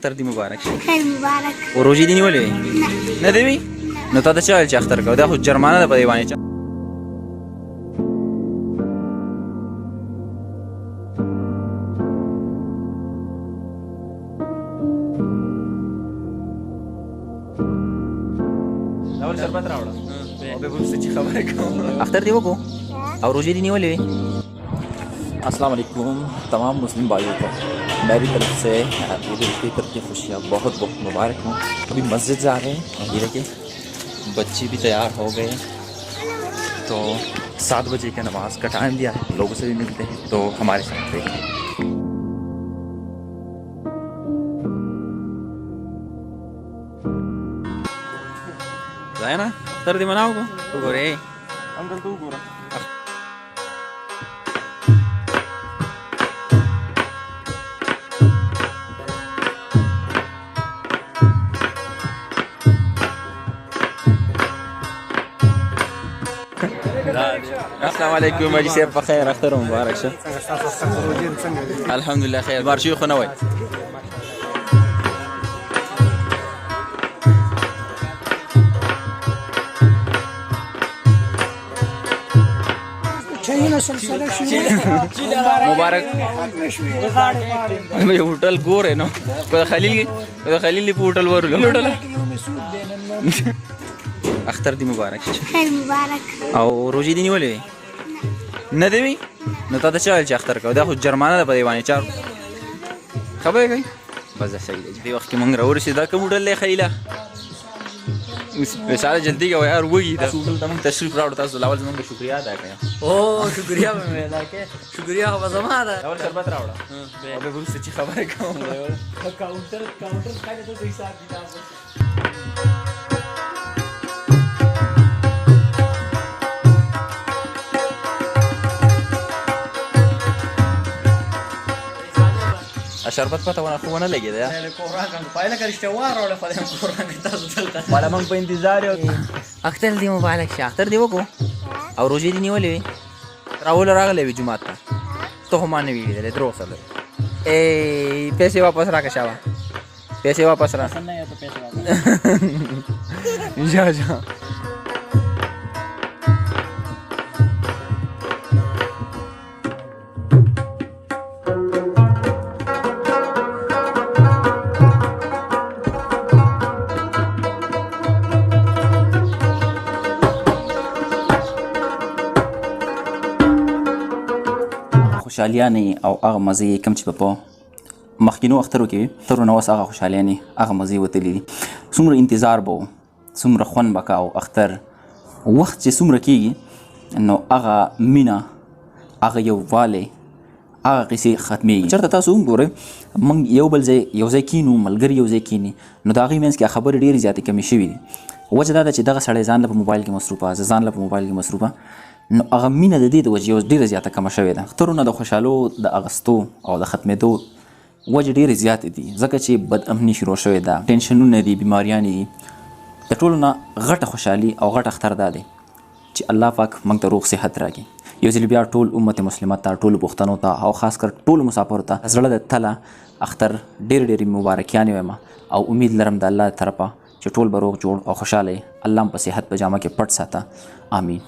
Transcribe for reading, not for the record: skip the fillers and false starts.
اختر دې مبارک شه. خیر مبارک. او روژې دې نیولې وې؟ نه دې وي؟ نو تا ته چا ویل چې اختر کوه؟ دا خو جرمانه ده په دې باندې. اول شربت راوړه او بیا به وروسته چې خبرې کوم. اختر دې وکړو او روژې دې نیولې وې؟ अस्सलाम वालेकुम तमाम मुस्लिम भाइयों को मेरी तरफ से ईद उल फितर की खुशियाँ बहुत बहुत मुबारक हों। अभी मस्जिद जा रहे हैं और ये देखिए बच्चे भी तैयार हो गए, तो 7 बजे का नमाज का टाइम दिया है, लोगों से भी मिलते हैं, तो हमारे साथ रहिए। ځای نه اختر دې مناو کو وګورې انکل ته وګوره. السلام علیکم حاجي صاحب په خیر اختر مبارک شه. الحمدلله خیر بار شي خو نه وای. مبارک مې هوټل ګورې نو په خلیل په هوټل ورلو اختر دې مبارک شه. خیر مبارک. او روژې دې نیولې وې؟ نه دې وي؟ نو تا ته چا ویل چې اختر کوه؟ دا خو جرمانه ده په دې باندې. چار خبرې کوي بس صحیح ده. دې وخت کې موږ راورسېدو. دا کوم هوټل دی خلیله؟ بیچاره جلدی کوه یار وږي دا هوټل ته موږ تشریف راوړو. تاسو اول زموږ شکریا ادا کړئ. او شکریا به مې ادا کړې. شکریا خو به زما ده. اول شربت راوړه او بیا وروسته چې خبرې کوم. کاونټر ښکاري دلته حساب کتاب شربت پته ونه لګېده. پایله که رښتیا واروړه په دې کوران کې تاسو دلته والا موږ په انتظار یو. اختر دې مبارک شه. اختر دې وکړو او روژې دې نیولې وې؟ راوله راغلی وې جومات ته؟ ته خو ما نه وې لیدلی دروغ سره. پیسې واپس راکړه شابه. پیسې واپس را جا جا. خوشحالیانې او هغه مزې کوم چې په مخکینو اخترو کې وي، اخترو نه اوس هغه خوشحالیانې هغه مزې وتلي دي. څومره انتظار به و، څومره خوند به کا. او اختر وخت چې څومره کېږي نو هغه مینه، هغه یووالی، هغه قصې ختمېږي. چېرته تاسو وګورئ موږ یو بل ځای یو ځای کینو، ملګري یو ځای کیني، نو د هغې منځ کې خبرې ډېرې زیاتې کمې شوي دي. وجه دا ده چې دغه سړی ځان له په موبایل کې مصروفه، زه ځان له په موبایل کې مصروفه، نو هغه مینه د دې د وجې اوس ډېره زیاته کمه شوې ده. اخترونه د خوشحالو د اغستو او د ختمېدو وجې ډېرې زیاتې دي، ځکه چې بد امني شروع شوې ده، ټینشنونه دي، بیماریانې دي. د ټولو نه غټه خوشحالي او غټ اختر دا دی چې الله پاک موږ ته روغ صحت راکړي. یو ځل بیا ټول امت مسلمه ته، ټولو پښتنو ته او خاص کر ټولو مسافرو ته زړه د تله اختر ډېرې مبارکیانې وایم او امید لرم د الله طرفه چې ټول به روغ جوړ او خوشحاله الله په صحت په جامه کې پټ ساته. آمین.